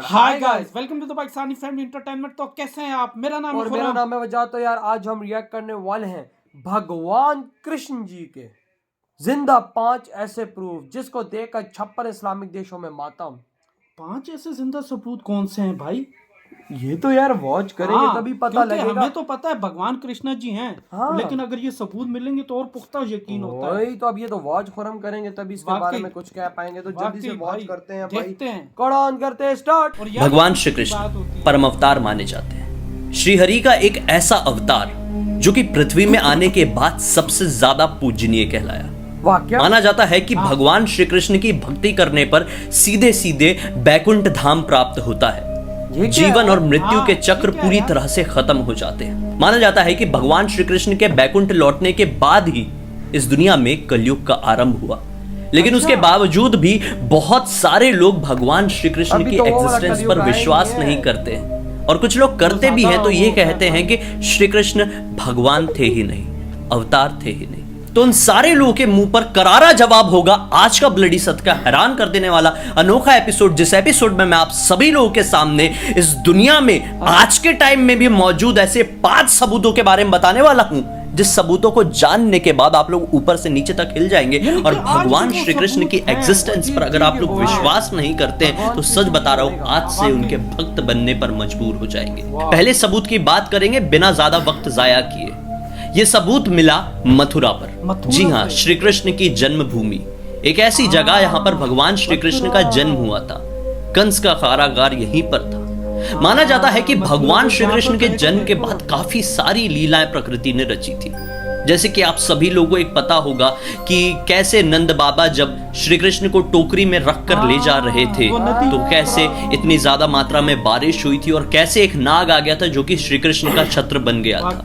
Hi guys, welcome to the Pakistani family entertainment. तो कैसे हैं आप? मेरा नाम और मेरा नाम है वजह। तो यार आज हम रिएक्ट करने वाले हैं भगवान कृष्ण जी के जिंदा 5 ऐसे प्रूफ जिसको देखकर 56 इस्लामिक देशों में मातम। 5 ऐसे जिंदा सबूत कौन से हैं भाई? ये तो यार वॉच करेंगे तभी पता लगेगा। हमें तो पता है भगवान कृष्ण जी हैं, लेकिन अगर ये सबूत मिलेंगे तो और पुख्ता यकीन होता है। वही तो, अब ये तो वॉच खत्म करेंगे तभी इसके बारे में कुछ कह पाएंगे। तो जल्दी से वॉच करते हैं भाई, देखते हैं, कड़ा ऑन करते हैं, स्टार्ट। भगवान श्री कृष्ण परम अवतार माने जाते हैं। श्री हरि का एक ऐसा अवतार जो कि पृथ्वी में आने के बाद सबसे ज्यादा पूजनीय कहलाया। माना जाता है कि भगवान श्री कृष्ण की भक्ति करने पर सीधे सीधे बैकुंठ धाम प्राप्त होता है। जीवन और मृत्यु के चक्र पूरी तरह से खत्म हो जाते हैं। माना जाता है कि भगवान श्री कृष्ण के बैकुंठ लौटने के बाद ही इस दुनिया में कलयुग का आरंभ हुआ। लेकिन उसके बावजूद भी बहुत सारे लोग भगवान श्री कृष्ण की एग्जिस्टेंस पर विश्वास नहीं करते हैं, और कुछ लोग करते भी हैं तो ये कहते हैं कि श्री कृष्ण भगवान थे ही नहीं, अवतार थे ही नहीं। तो उन सारे लोगों के मुंह पर करारा जवाब होगा आज का ब्लडी सत्य का हैरान कर देने वाला अनोखा एपिसोड, जिस एपिसोड में मैं आप सभी लोगों के सामने इस दुनिया में आज के टाइम में भी मौजूद ऐसे 5 सबूतों के बारे में बताने वाला हूं, जिस सबूतों को जानने के बाद आप लोग ऊपर से नीचे तक हिल जाएंगे। और भगवान श्री कृष्ण की एग्जिस्टेंस पर अगर आप लोग विश्वास नहीं करते हैं तो सच बता रहा हूं, आज से उनके भक्त बनने पर मजबूर हो जाएंगे। पहले सबूत की बात करेंगे बिना ज्यादा वक्त जाया किए। यह सबूत मिला मथुरा पर। जी हाँ, श्री कृष्ण की जन्मभूमि, एक ऐसी जगह यहां पर भगवान श्री कृष्ण का जन्म हुआ था। कंस का कारागार यहीं पर था। माना जाता है कि भगवान श्री कृष्ण के जन्म के बाद काफी सारी लीलाएं प्रकृति ने रची थी। जैसे कि आप सभी लोगों को एक पता होगा कि कैसे नंद बाबा जब श्री कृष्ण को टोकरी में रखकर ले जा रहे थे तो कैसे इतनी ज्यादा मात्रा में बारिश हुई थी, और कैसे एक नाग आ गया था जो कि श्री कृष्ण का छत्र बन गया था।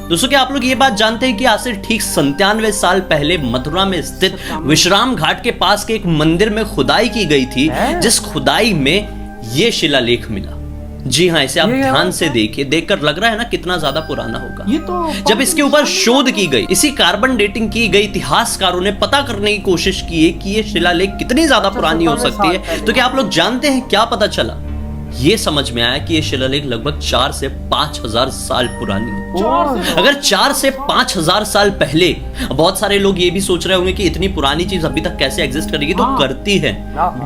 दोस्तों, क्या आप लोग ये बात जानते हैं कि आज से ठीक 97 साल पहले मथुरा में स्थित विश्राम घाट के पास के एक मंदिर में खुदाई की गई थी, जिस खुदाई में ये शिलालेख मिला। जी हाँ, इसे आप ध्यान से देखिए, देखकर लग रहा है ना कितना ज्यादा पुराना होगा। ये तो जब इसके ऊपर शोध की गई, इसी कार्बन डेटिंग की गई, इतिहासकारों ने पता करने की कोशिश की है कि ये शिलालेख कितनी ज्यादा पुरानी हो सकती है। तो क्या आप लोग जानते हैं क्या पता चला? ये समझ में आया कि ये शिलालेख लगभग 4 से 5 हजार साल पुरानी है। अगर 4 से 5 हजार साल पहले, बहुत सारे लोग ये भी सोच रहे होंगे कि इतनी पुरानी चीज अभी तक कैसे एग्जिस्ट करेगी, तो करती है।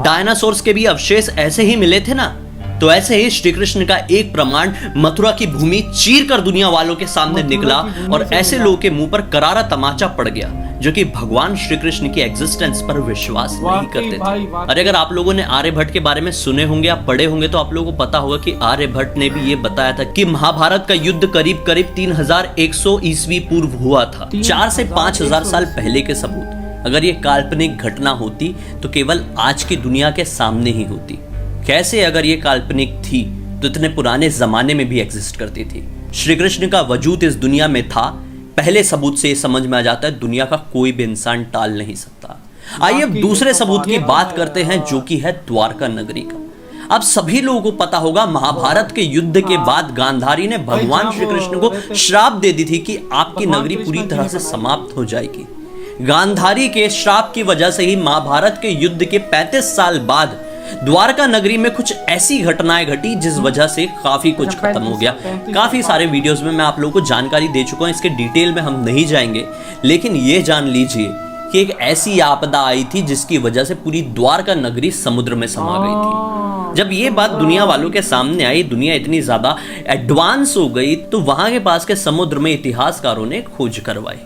डायनासोर्स के भी अवशेष ऐसे ही मिले थे ना, तो ऐसे ही श्री कृष्ण का एक प्रमाण मथुरा की भूमि चीर कर दुनिया वालों के सामने निकला, और ऐसे लोगों के मुंह पर करारा तमाचा पड़ गया जो कि भगवान श्री कृष्ण की एग्जिस्टेंस पर विश्वास नहीं करते थे। और अगर आप लोगों ने आर्यभट्ट के बारे में सुने होंगे या पढ़े होंगे तो आप लोगों को पता होगा कि आर्यभट्ट ने भी ये बताया था कि महाभारत का युद्ध करीब करीब 3100 ईस्वी पूर्व हुआ था। 4 से 5 हजार साल पहले के सबूत, अगर ये काल्पनिक घटना होती तो केवल आज की दुनिया के सामने ही होती। कैसे अगर ये काल्पनिक थी तो इतने पुराने जमाने में भी एग्जिस्ट करती थी। श्री कृष्ण का वजूद इस दुनिया में था। पहले सबूत से समझ में आ जाता है दुनिया का कोई भी इंसान टाल नहीं सकता। आइए अब दूसरे सबूत की बात करते हैं, जो कि है द्वारका नगरी का। अब सभी लोगों को पता होगा, महाभारत के युद्ध के बाद गांधारी ने भगवान श्री कृष्ण को श्राप दे दी थी कि आपकी नगरी पूरी तरह से समाप्त हो जाएगी। गांधारी के श्राप की वजह से ही महाभारत के युद्ध के 35 साल बाद द्वारका नगरी में कुछ ऐसी घटनाएं घटी जिस वजह से काफी कुछ खत्म हो गया। काफी सारे वीडियोस में मैं आप लोगों को जानकारी दे चुका हूं, इसके डिटेल में हम नहीं जाएंगे, लेकिन ये जान लीजिए कि एक ऐसी आपदा आई थी जिसकी वजह से पूरी द्वारका नगरी समुद्र में समा गई थी। जब ये बात दुनिया वालों के सामने आई, दुनिया इतनी ज्यादा एडवांस हो गई, तो वहां के पास के समुद्र में इतिहासकारों ने खोज करवाई।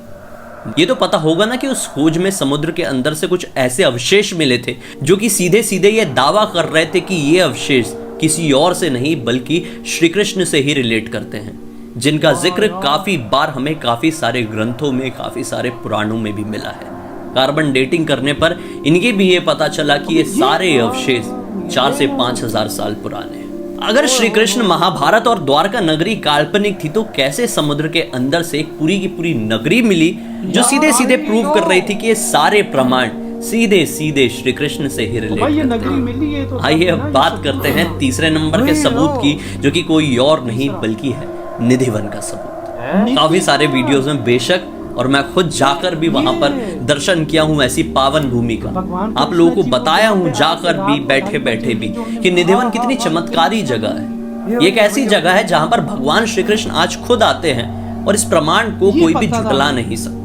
ये तो पता होगा ना कि उस खोज में समुद्र के अंदर से कुछ ऐसे अवशेष मिले थे जो कि सीधे सीधे ये दावा कर रहे थे कि ये अवशेष किसी और से नहीं बल्कि श्री कृष्ण से ही रिलेट करते हैं, जिनका जिक्र काफी बार हमें काफी सारे ग्रंथों में, काफी सारे पुराणों में भी मिला है। कार्बन डेटिंग करने पर इनके भी ये पता चला कि ये सारे अवशेष 4 से 5 हजार साल पुराने हैं। अगर श्री कृष्ण, महाभारत और द्वारका नगरी काल्पनिक थी, तो कैसे समुद्र के अंदर से एक पूरी की पूरी नगरी मिली जो सीधे सीधे प्रूव कर रही थी कि ये सारे प्रमाण सीधे सीधे श्री कृष्ण से ही रिलेट करते हैं। आइए अब बात करते हैं तीसरे नंबर के सबूत की, जो कि कोई और नहीं बल्कि है निधिवन का सबूत। काफी सारे वीडियोस में बेशक और मैं खुद जाकर भी वहां पर दर्शन किया हूं ऐसी पावन भूमि का। आप लोगों को बताया हूं जाकर भी, बैठे बैठे भी, कि निधिवन कितनी चमत्कारी जगह है। ये एक ऐसी जगह है जहां पर भगवान श्री कृष्ण आज खुद आते हैं और इस प्रमाण को कोई भी झुटला नहीं सकता।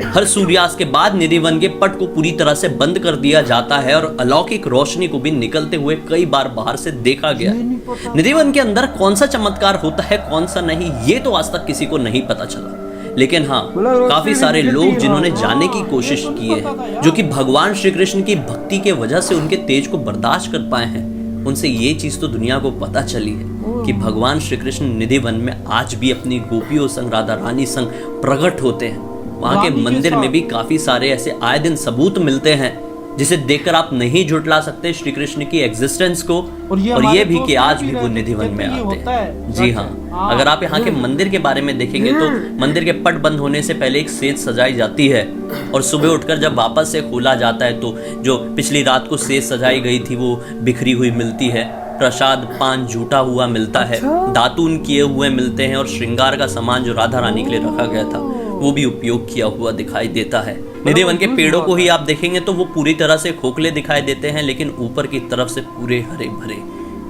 हर सूर्यास्त के बाद निधिवन के पट को पूरी तरह से बंद कर दिया जाता है और अलौकिक रोशनी को भी निकलते हुए कई बार बाहर से देखा गया है। निधिवन के अंदर कौन सा चमत्कार होता है कौन सा नहीं, ये तो आज तक किसी को नहीं पता चला। लेकिन हाँ, काफी सारे लोग जिन्होंने जाने की कोशिश की है, जो कि भगवान श्री कृष्ण की भक्ति के वजह से उनके तेज को बर्दाश्त कर पाए हैं, उनसे ये चीज तो दुनिया को पता चली है कि भगवान श्री कृष्ण निधिवन में आज भी अपनी गोपियों संग, राधा रानी संग प्रकट होते हैं। वहां के मंदिर में भी काफी सारे ऐसे आए दिन सबूत मिलते हैं जिसे देखकर आप नहीं झुटला सकते श्री कृष्ण की एग्जिस्टेंस को, और ये भी कि आज भी वो निधिवन में आते हैं। जी हाँ, अगर आप यहाँ के मंदिर के बारे में देखेंगे तो मंदिर के पट बंद होने से पहले एक सेज सजाई जाती है और सुबह उठकर जब वापस से खोला जाता है तो जो पिछली रात को सेज सजाई गई थी वो बिखरी हुई मिलती है। प्रसाद पान झूठा हुआ मिलता है, दातून किए हुए मिलते हैं और श्रृंगार का सामान जो राधा रानी के लिए रखा गया था वो भी उपयोग किया हुआ दिखाई देता है। निधिवन के पेड़ों को ही आप देखेंगे तो वो पूरी तरह से खोखले दिखाई देते हैं, लेकिन ऊपर की तरफ से पूरे हरे भरे।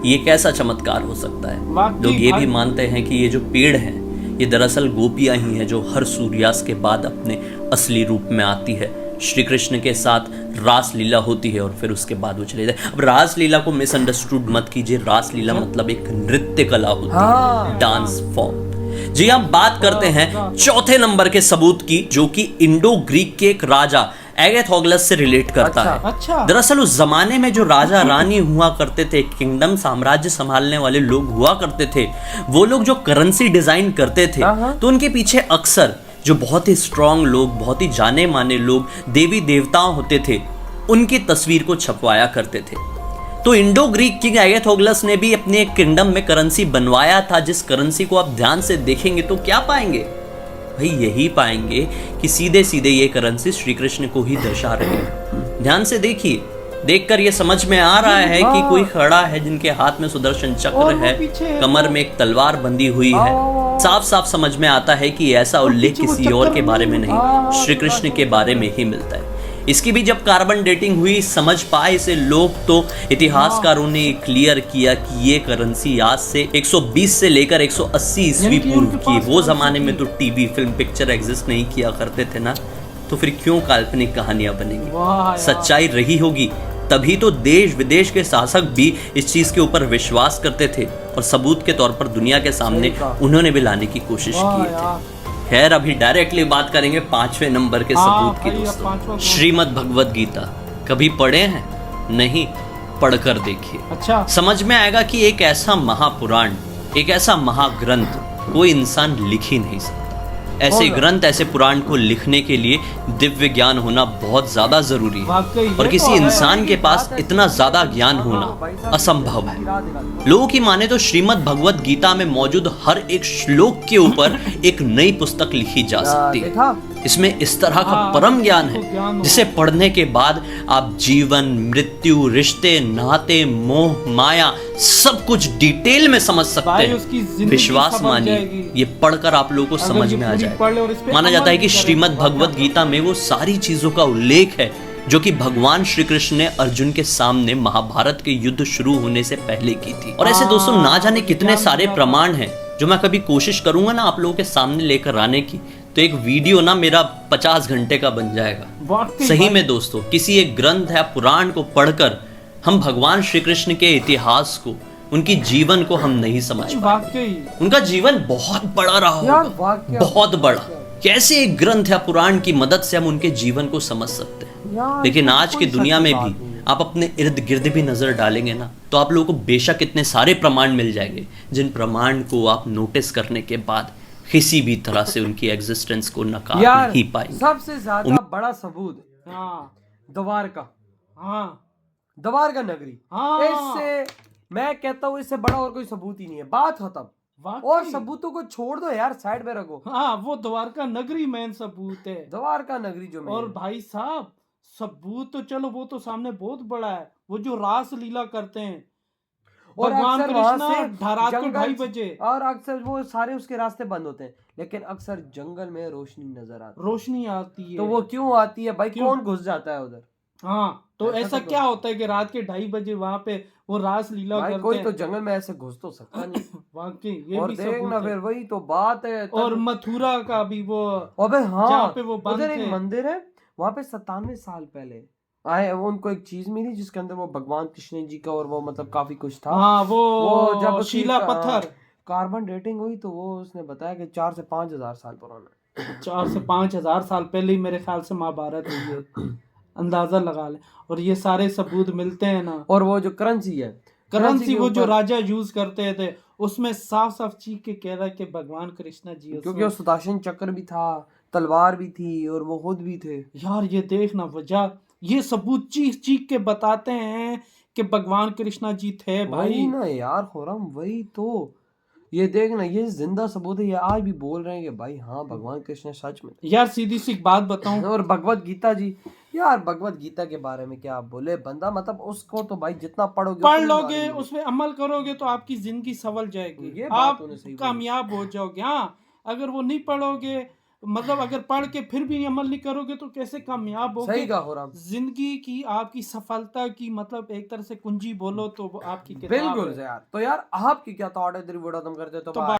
ये कैसा चमत्कार हो सकता है। लोग ये भी मानते हैं कि ये जो पेड़ हैं ये दरअसल गोपियां ही हैं जो हर सूर्यास्त के बाद अपने असली रूप में आती है, श्री कृष्ण के साथ रास लीला होती है और फिर उसके बाद वो चले जाए। अब रास लीला को मिसअंडरस्टूड मत कीजिए, रास लीला मतलब एक नृत्य कला होती है, डांस फॉर्म। जी हम बात करते हैं चौथे नंबर के सबूत की, जो कि इंडो ग्रीक के एक राजा एगेथोगलस से रिलेट करता है। दरअसल उस जमाने में जो राजा रानी हुआ करते थे, किंगडम साम्राज्य संभालने वाले लोग हुआ करते थे, वो लोग जो करेंसी डिजाइन करते थे तो उनके पीछे अक्सर जो बहुत ही स्ट्रांग लोग, बहुत ही जाने माने लोग, देवी देवताओं होते थे, उनकी तस्वीर को छपवाया करते थे। तो इंडो ग्रीक किंग एगेथोगलस ने भी अपने किंगडम में करेंसी बनवाया था, जिस करेंसी को आप ध्यान से देखेंगे तो क्या पाएंगे भाई, यही पाएंगे कि सीधे सीधे ये करेंसी श्री कृष्ण को ही दर्शा रही है। ध्यान से देखिए, देखकर ये समझ में आ रहा है कि कोई खड़ा है जिनके हाथ में सुदर्शन चक्र है, कमर में एक तलवार बंधी हुई है। साफ साफ समझ में आता है कि ऐसा उल्लेख किसी और के बारे में नहीं, श्री कृष्ण के बारे में ही मिलता है। इसकी भी जब कार्बन डेटिंग हुई, समझ पाए इसे लोग, तो इतिहासकारों ने क्लियर किया कि ये करेंसी आज से 120 से लेकर 180 ईस्वी पूर्व की। वो जमाने में तो टीवी फिल्म पिक्चर एग्जिस्ट नहीं किया करते थे ना, तो फिर क्यों काल्पनिक कहानियां बनेंगी। सच्चाई रही होगी तभी तो देश विदेश के शासक भी इस चीज के ऊपर विश्वास करते थे और सबूत के तौर पर दुनिया के सामने उन्होंने भी लाने की कोशिश की थी। खैर अभी डायरेक्टली बात करेंगे पांचवें नंबर के सबूत की दोस्तों। श्रीमद् भगवद गीता कभी पढ़े हैं? नहीं, पढ़कर देखिए। अच्छा, समझ में आएगा कि एक ऐसा महापुराण, एक ऐसा महाग्रंथ कोई इंसान लिख ही नहीं सकता। ऐसे ग्रंथ, ऐसे पुराण को लिखने के लिए दिव्य ज्ञान होना बहुत ज्यादा जरूरी है और किसी इंसान के पास इतना ज्यादा ज्ञान होना असंभव है। लोगों की माने तो श्रीमद् भगवद गीता में मौजूद हर एक श्लोक के ऊपर एक नई पुस्तक लिखी जा सकती है। इसमें इस तरह का परम ज्ञान है जिसे पढ़ने के बाद आप जीवन, मृत्यु, रिश्ते, नाते, मोह, माया सब कुछ डिटेल में समझ सकते हैं। विश्वास मानिए, ये पढ़कर आप लोगों को समझ में आ जाए। माना जाता है कि श्रीमद् भगवद गीता में वो सारी चीजों का उल्लेख है जो कि भगवान श्री कृष्ण ने अर्जुन के सामने महाभारत के युद्ध शुरू होने से पहले की थी। और ऐसे दोस्तों ना जाने कितने सारे प्रमाण हैं जो मैं कभी कोशिश करूंगा ना आप लोगों के सामने लेकर आने की, तो एक वीडियो ना मेरा 50 घंटे का बन जाएगा। सही में दोस्तों, किसी एक ग्रंथ या पुराण को पढ़कर हम भगवान श्री कृष्ण के इतिहास को, उनकी जीवन को हम नहीं समझ पाएंगे। उनका जीवन बहुत बड़ा रहा होगा, बहुत बड़ा। कैसे एक ग्रंथ या पुराण की मदद से हम उनके जीवन को समझ सकते हैं। लेकिन आज की दुनिया में भी आप अपने इर्द गिर्द भी नजर डालेंगे ना, तो आप लोगों को बेशक इतने सारे प्रमाण मिल जाएंगे जिन प्रमाण को आप नोटिस करने के बाद किसी भी तरह से उनकी एग्जिस्टेंस को नकार नहीं पाएंगे। सबसे ज्यादा बड़ा सबूत द्वारका, द्वारका नगरी। इससे मैं कहता हूँ इससे बड़ा और कोई सबूत ही नहीं है। बात खत्म। और सबूतों को छोड़ दो यार, साइड में रखो। हाँ, वो द्वारका नगरी मेन सबूत है। द्वारका नगरी जो और भाई साहब सबूत तो चलो वो तो सामने बहुत बड़ा है। वो जो रास लीला करते हैं और भगवान अक्सर वहां कृष्ण से रात को जंगल 2:30 बजे और अक्सर वो सारे उसके रास्ते बंद होते हैं, लेकिन अक्सर जंगल में रोशनी नजर आती है। रोशनी आती है। तो वो क्यों आती है भाई? क्यों? कौन घुस जाता है उधर? हाँ, तो ऐसा ऐसा तो क्या होता है कि रात के 2:30 बजे वहां पे वो रास लीला भाई करते कोई हैं? तो जंगल में ऐसे घुस तो सकता नहीं। वाकई ये और भी देख सबूत ना, है। फिर वही तो बात है और मथुरा का भी वो अबे हाँ, जहाँ पे वो बंद उधर एक थे। मंदिर है, वहां पे 97 साल पहले आए उनको एक चीज मिली जिसके अंदर वो भगवान कृष्ण जी का और वो मतलब काफी कुछ था। हाँ, वो जब वो उसकी शीला पत्थर कार्बन डेटिंग हुई तो वो उसने बताया कि 4 से 5 हजार साल पुराना है। 4 से 5 हजार साल पहले ही मेरे ख्याल से महाभारत हुई है, अंदाजा लगा ले। और ये सारे सबूत मिलते हैं ना। और वो जो करेंसी है, करेंसी के वो जो ऊपर- राजा यूज करते थे उसमें साफ साफ चीख के कह रहा है कि भगवान कृष्ण जी क्योंकि उसमें। वो सुदर्शन चक्र भी था, तलवार भी थी और वो खुद भी थे। यार ये देखना वजह, ये सबूत चीख चीख के बताते हैं कि भगवान कृष्णा जी थे भाई। वही ना यार खुरम, वही तो। ये देखना, ये जिंदा सबूत है, ये आज भी बोल रहे हैं कि भाई हाँ भगवान कृष्ण सच में। यार सीधी सी बात बताऊं, और भगवत गीता जी, यार भगवत गीता के बारे में क्या आप बोले, बंदा मतलब उसको तो भाई जितना पढ़ोगे पढ़ उतनी लोगे knowledge उस पे अमल करोगे तो आपकी जिंदगी संभल जाएगी, ये बात आप तूने सही बोली। कामयाब हो जाओगे। हाँ, अगर वो नहीं पढ़ोगे, मतलब अगर पढ़ के फिर भी अमल नहीं करोगे तो कैसे कामयाब सही होगे? कहा खुरम, जिंदगी की आपकी सफलता की मतलब एक तरह से कुंजी बोलो तो वो आपकी किताब बिल्कुल है। यार। तो यार आपकी क्या थॉट है, तेरी वीडियो खत्म करते तो तो बाय।